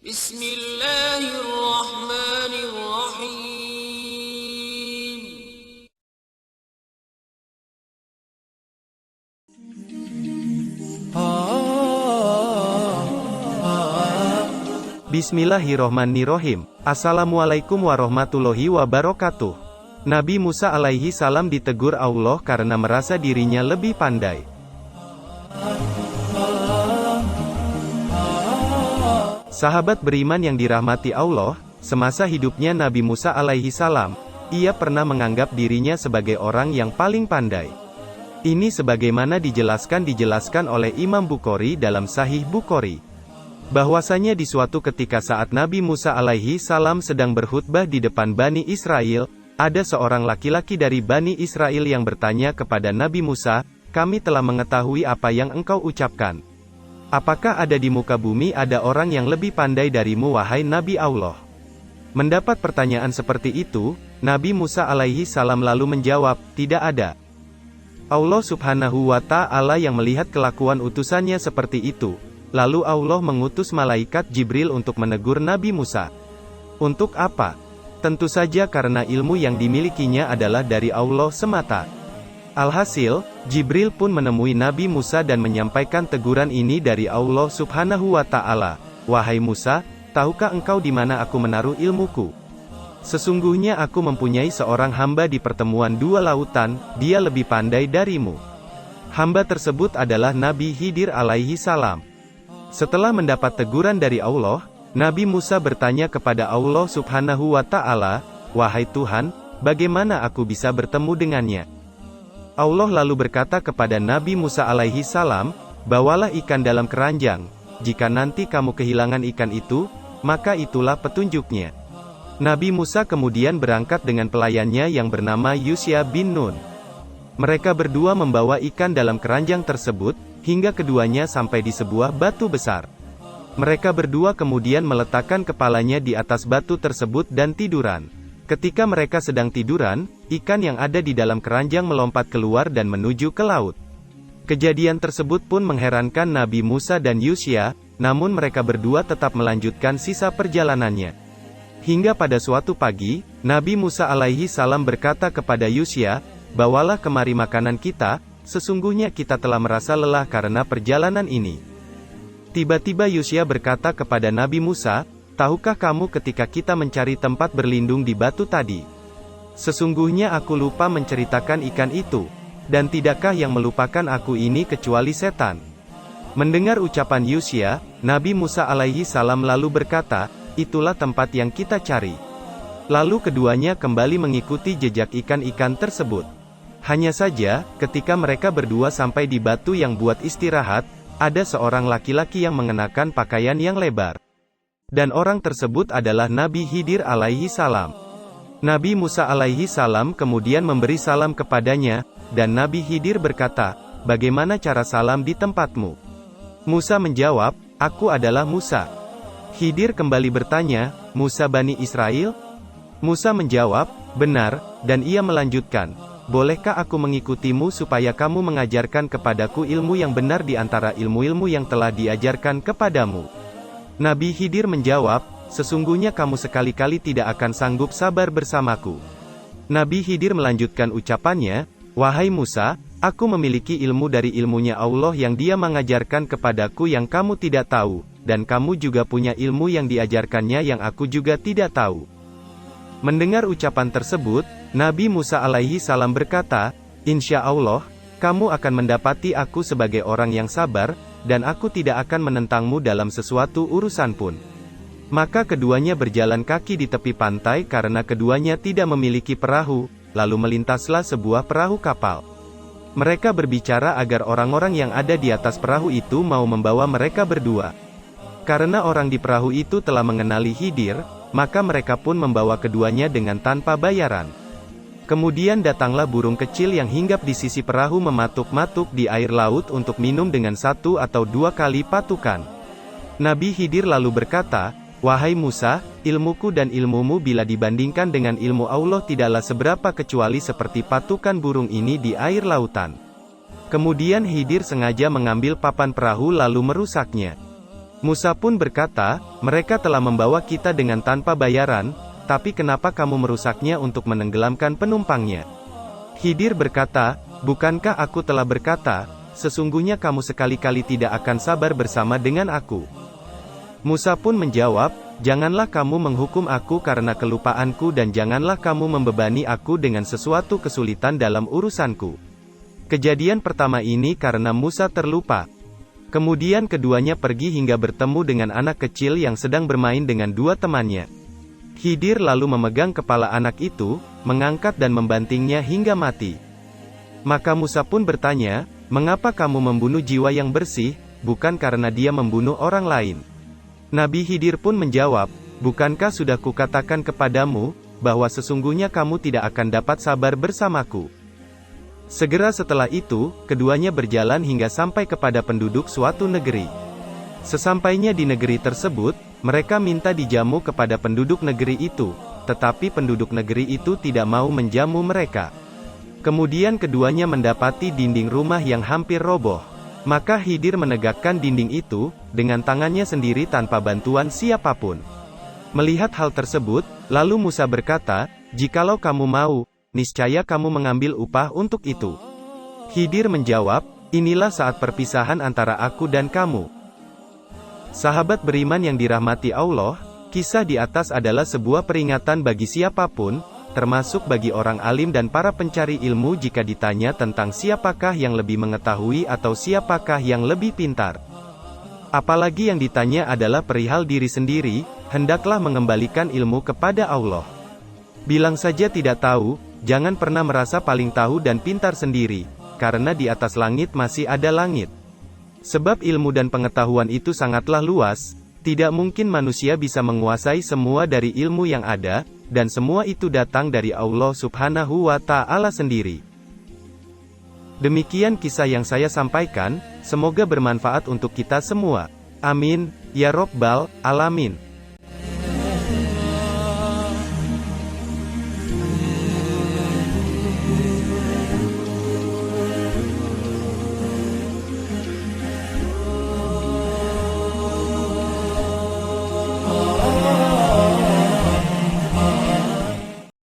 Bismillahirrahmanirrahim. Bismillahirrohmanirrohim. Assalamualaikum warahmatullahi wabarakatuh. Nabi Musa alaihi salam ditegur Allah karena merasa dirinya lebih pandai. Sahabat beriman yang dirahmati Allah, semasa hidupnya Nabi Musa alaihi salam, ia pernah menganggap dirinya sebagai orang yang paling pandai. Ini sebagaimana dijelaskan oleh Imam Bukhari dalam Sahih Bukhari, bahwasanya di suatu ketika saat Nabi Musa alaihi salam sedang berkhutbah di depan Bani Israel, ada seorang laki-laki dari Bani Israel yang bertanya kepada Nabi Musa, "Kami telah mengetahui apa yang engkau ucapkan. Apakah ada di muka bumi ada orang yang lebih pandai darimu wahai Nabi Allah?" Mendapat pertanyaan seperti itu, Nabi Musa alaihi salam lalu menjawab, "Tidak ada." Allah subhanahu wa ta'ala yang melihat kelakuan utusannya seperti itu, lalu Allah mengutus malaikat Jibril untuk menegur Nabi Musa. Untuk apa? Tentu saja karena ilmu yang dimilikinya adalah dari Allah semata. Alhasil, Jibril pun menemui Nabi Musa dan menyampaikan teguran ini dari Allah subhanahu wa ta'ala. "Wahai Musa, tahukah engkau di mana aku menaruh ilmuku? Sesungguhnya aku mempunyai seorang hamba di pertemuan dua lautan, dia lebih pandai darimu." Hamba tersebut adalah Nabi Khidir alaihi salam. Setelah mendapat teguran dari Allah, Nabi Musa bertanya kepada Allah subhanahu wa ta'ala, "Wahai Tuhan, bagaimana aku bisa bertemu dengannya?" Allah lalu berkata kepada Nabi Musa alaihi salam, "Bawalah ikan dalam keranjang, jika nanti kamu kehilangan ikan itu, maka itulah petunjuknya." Nabi Musa kemudian berangkat dengan pelayannya yang bernama Yusya bin Nun. Mereka berdua membawa ikan dalam keranjang tersebut, hingga keduanya sampai di sebuah batu besar. Mereka berdua kemudian meletakkan kepalanya di atas batu tersebut dan tiduran. Ketika mereka sedang tiduran, ikan yang ada di dalam keranjang melompat keluar dan menuju ke laut. Kejadian tersebut pun mengherankan Nabi Musa dan Yusya, namun mereka berdua tetap melanjutkan sisa perjalanannya. Hingga pada suatu pagi, Nabi Musa alaihi salam berkata kepada Yusya, "Bawalah kemari makanan kita, sesungguhnya kita telah merasa lelah karena perjalanan ini." Tiba-tiba Yusya berkata kepada Nabi Musa, "Tahukah kamu ketika kita mencari tempat berlindung di batu tadi? Sesungguhnya aku lupa menceritakan ikan itu. Dan tidakkah yang melupakan aku ini kecuali setan?" Mendengar ucapan Yusya, Nabi Musa alaihi salam lalu berkata, "Itulah tempat yang kita cari." Lalu keduanya kembali mengikuti jejak ikan-ikan tersebut. Hanya saja, ketika mereka berdua sampai di batu yang buat istirahat, ada seorang laki-laki yang mengenakan pakaian yang lebar. Dan orang tersebut adalah Nabi Khidir alaihi salam. Nabi Musa alaihi salam kemudian memberi salam kepadanya, dan Nabi Khidir berkata, "Bagaimana cara salam di tempatmu?" Musa menjawab, "Aku adalah Musa." Khidir kembali bertanya, "Musa Bani Israel?" Musa menjawab, "Benar," dan ia melanjutkan, "Bolehkah aku mengikutimu supaya kamu mengajarkan kepadaku ilmu yang benar di antara ilmu-ilmu yang telah diajarkan kepadamu?" Nabi Khidir menjawab, "Sesungguhnya kamu sekali-kali tidak akan sanggup sabar bersamaku." Nabi Khidir melanjutkan ucapannya, "Wahai Musa, aku memiliki ilmu dari ilmunya Allah yang Dia mengajarkan kepadaku yang kamu tidak tahu, dan kamu juga punya ilmu yang diajarkannya yang aku juga tidak tahu." Mendengar ucapan tersebut, Nabi Musa alaihi salam berkata, "Insya Allah, kamu akan mendapati aku sebagai orang yang sabar, dan aku tidak akan menentangmu dalam sesuatu urusan pun." Maka keduanya berjalan kaki di tepi pantai karena keduanya tidak memiliki perahu, lalu melintaslah sebuah perahu kapal. Mereka berbicara agar orang-orang yang ada di atas perahu itu mau membawa mereka berdua. Karena orang di perahu itu telah mengenali Khidir, maka mereka pun membawa keduanya dengan tanpa bayaran. Kemudian datanglah burung kecil yang hinggap di sisi perahu mematuk-matuk di air laut untuk minum dengan 1 atau 2 kali patukan. Nabi Khidir lalu berkata, "Wahai Musa, ilmuku dan ilmumu bila dibandingkan dengan ilmu Allah tidaklah seberapa kecuali seperti patukan burung ini di air lautan." Kemudian Khidir sengaja mengambil papan perahu lalu merusaknya. Musa pun berkata, mereka telah membawa kita dengan tanpa bayaran, tapi kenapa kamu merusaknya untuk menenggelamkan penumpangnya? Khidir berkata, bukankah aku telah berkata, sesungguhnya kamu sekali-kali tidak akan sabar bersama dengan aku. Musa pun menjawab, janganlah kamu menghukum aku karena kelupaanku dan janganlah kamu membebani aku dengan sesuatu kesulitan dalam urusanku. Kejadian pertama ini karena Musa terlupa. Kemudian keduanya pergi hingga bertemu dengan anak kecil yang sedang bermain dengan dua temannya. Khidir lalu memegang kepala anak itu, mengangkat dan membantingnya hingga mati. Maka Musa pun bertanya, mengapa kamu membunuh jiwa yang bersih, bukan karena dia membunuh orang lain? Nabi Khidir pun menjawab, bukankah sudah kukatakan kepadamu, bahwa sesungguhnya kamu tidak akan dapat sabar bersamaku. Segera setelah itu, keduanya berjalan hingga sampai kepada penduduk suatu negeri. Sesampainya di negeri tersebut, mereka minta dijamu kepada penduduk negeri itu, tetapi penduduk negeri itu tidak mau menjamu mereka. Kemudian keduanya mendapati dinding rumah yang hampir roboh. Maka Khidir menegakkan dinding itu, dengan tangannya sendiri tanpa bantuan siapapun. Melihat hal tersebut, lalu Musa berkata, jikalau kamu mau, niscaya kamu mengambil upah untuk itu. Khidir menjawab, inilah saat perpisahan antara aku dan kamu. Sahabat beriman yang dirahmati Allah, kisah di atas adalah sebuah peringatan bagi siapapun, termasuk bagi orang alim dan para pencari ilmu jika ditanya tentang siapakah yang lebih mengetahui atau siapakah yang lebih pintar. Apalagi yang ditanya adalah perihal diri sendiri, hendaklah mengembalikan ilmu kepada Allah. Bilang saja tidak tahu, jangan pernah merasa paling tahu dan pintar sendiri, karena di atas langit masih ada langit. Sebab ilmu dan pengetahuan itu sangatlah luas, tidak mungkin manusia bisa menguasai semua dari ilmu yang ada, dan semua itu datang dari Allah Subhanahu wa Ta'ala sendiri. Demikian kisah yang saya sampaikan, semoga bermanfaat untuk kita semua. Amin, ya Rabbal Alamin.